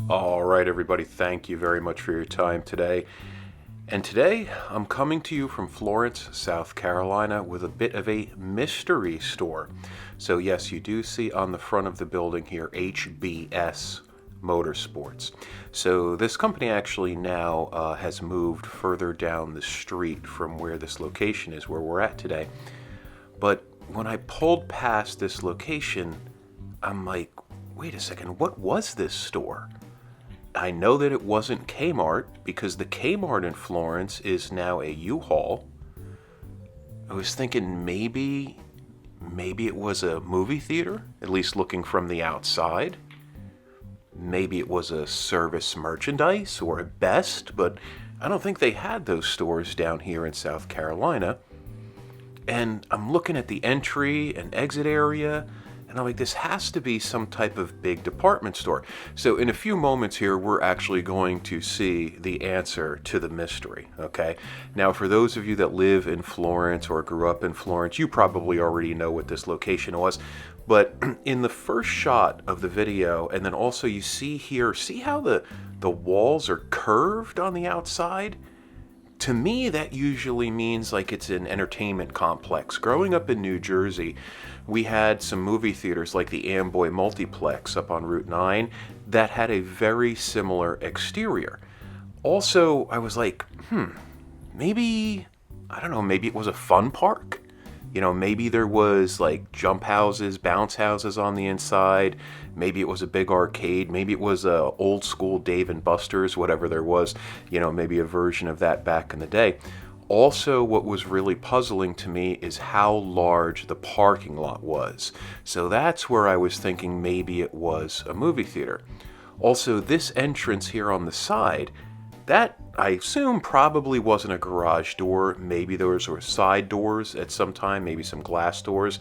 All right, everybody, thank you very much for your time today. And today I'm coming to you from Florence, South Carolina, with a bit of a mystery store. So, yes, you do see on the front of the building here HBS Motorsports. So, this company actually now has moved further down the street from where this location is, where we're at today. But when I pulled past this location, I'm like, wait a second, what was this store? I know that it wasn't Kmart because the Kmart in Florence is now a U-Haul. I was thinking maybe it was a movie theater, at least looking from the outside. Maybe it was a Service Merchandise or a Best, but I don't think they had those stores down here in South Carolina. And I'm looking at the entry and exit area, and I'm like, this has to be some type of big department store. So in a few moments here, we're actually going to see the answer to the mystery, okay? Now, for those of you that live in Florence or grew up in Florence, you probably already know what this location was. But in the first shot of the video, and then also you see here, see how the walls are curved on the outside? To me, that usually means like it's an entertainment complex. Growing up in New Jersey, we had some movie theaters like the Amboy Multiplex up on Route 9 that had a very similar exterior. Also, I was like, maybe, I don't know, maybe it was a fun park? You know, maybe there was like jump houses, bounce houses on the inside. Maybe it was a big arcade. Maybe it was a old school Dave and Buster's, whatever there was, you know, maybe a version of that back in the day. Also, what was really puzzling to me is how large the parking lot was. So that's where I was thinking maybe it was a movie theater. Also, this entrance here on the side, that, I assume, probably wasn't a garage door. Maybe those were side doors at some time, maybe some glass doors.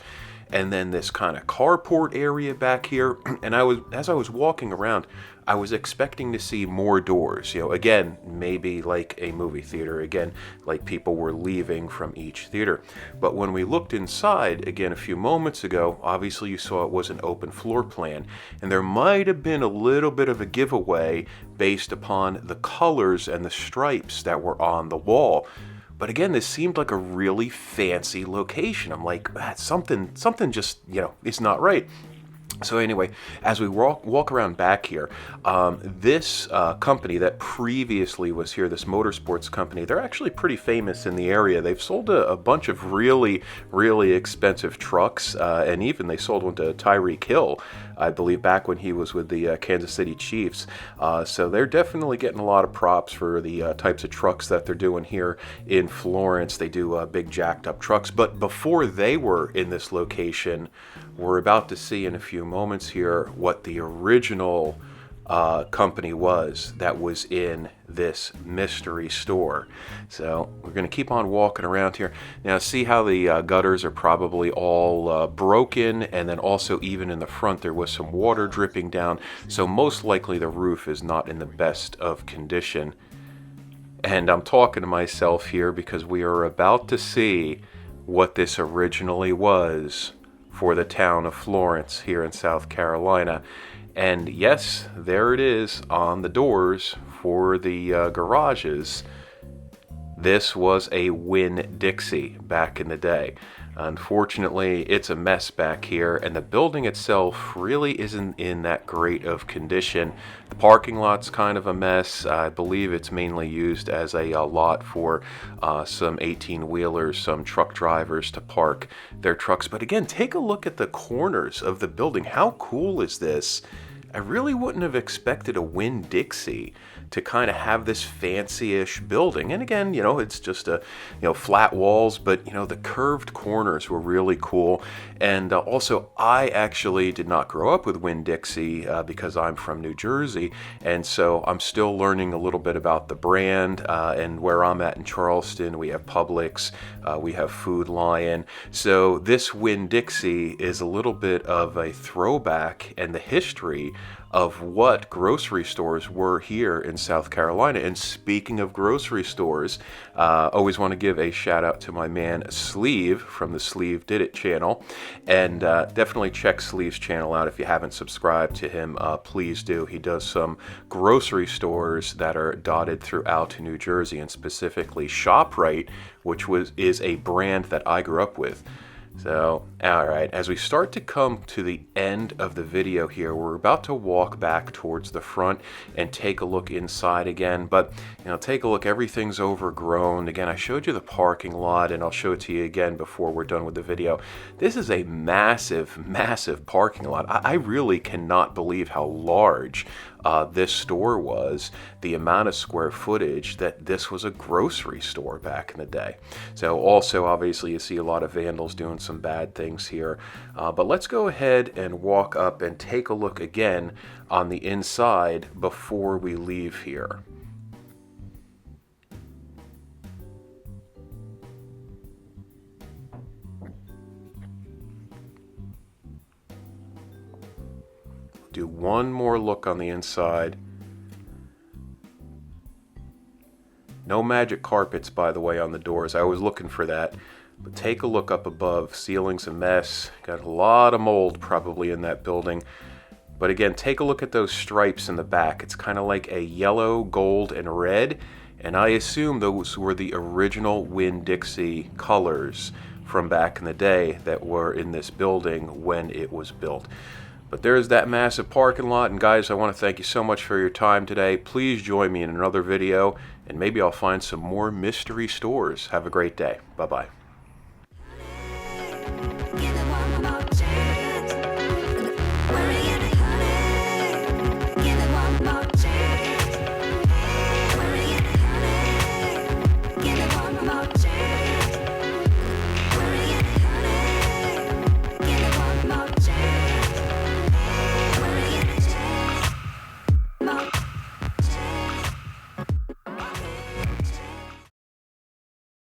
And then this kind of carport area back here. And as I was walking around, I was expecting to see more doors. You know, again, maybe like a movie theater. Again, like people were leaving from each theater. But when we looked inside, again, a few moments ago, obviously you saw it was an open floor plan. And there might have been a little bit of a giveaway based upon the colors and the stripes that were on the wall. But again, this seemed like a really fancy location. I'm like, something just, is not right. So anyway, as we walk around back here, this company that previously was here, this motorsports company, they're actually pretty famous in the area. They've sold a bunch of really, really expensive trucks, and even they sold one to Tyreek Hill, I believe, back when he was with the Kansas City Chiefs. So they're definitely getting a lot of props for the types of trucks that they're doing here in Florence. They do big jacked up trucks. But before they were in this location, we're about to see in a few moments here what the original company was that was in this mystery store. So we're going to keep on walking around here. Now see how the gutters are probably all broken, and then also even in the front there was some water dripping down. So most likely the roof is not in the best of condition. And I'm talking to myself here because we are about to see what this originally was for the town of Florence here in South Carolina. And yes, there it is on the doors for the garages. This was a Winn-dixie back in the day. Unfortunately, it's a mess back here, and the building itself really isn't in that great of condition. The parking lot's kind of a mess. I believe it's mainly used as a lot for some 18-wheelers, some truck drivers to park their trucks. But again, take a look at the corners of the building. How cool is this? I really wouldn't have expected a Winn-dixie to kind of have this fancy-ish building. And again, it's just flat walls, but the curved corners were really cool. And also, I actually did not grow up with Winn-dixie because I'm from New Jersey, and so I'm still learning a little bit about the brand. And where I'm at in Charleston, we have Publix, we have Food Lion. So this Winn-dixie is a little bit of a throwback and the history of what grocery stores were here in South Carolina. And speaking of grocery stores, always want to give a shout out to my man Sleeve from the Sleeve Did It channel. And definitely check Sleeve's channel out if you haven't subscribed to him. Please do. He does some grocery stores that are dotted throughout New Jersey, and specifically ShopRite, which is a brand that I grew up with. So, alright, as we start to come to the end of the video here, we're about to walk back towards the front and take a look inside again. But, take a look, everything's overgrown. Again, I showed you the parking lot, and I'll show it to you again before we're done with the video. This is a massive, massive parking lot. I really cannot believe how large this store was, the amount of square footage, that this was a grocery store back in the day. So also, obviously, you see a lot of vandals doing some bad things here. But let's go ahead and walk up and take a look again on the inside before we leave here. Do one more look on the inside. No magic carpets, by the way, on the doors. I was looking for that. But take a look up above. Ceiling's a mess. Got a lot of mold probably in that building. But again, take a look at those stripes in the back. It's kind of like a yellow, gold, and red. And I assume those were the original Winn-dixie colors from back in the day that were in this building when it was built. But there's that massive parking lot, and guys, I want to thank you so much for your time today. Please join me in another video, and maybe I'll find some more mystery stores. Have a great day. Bye-bye.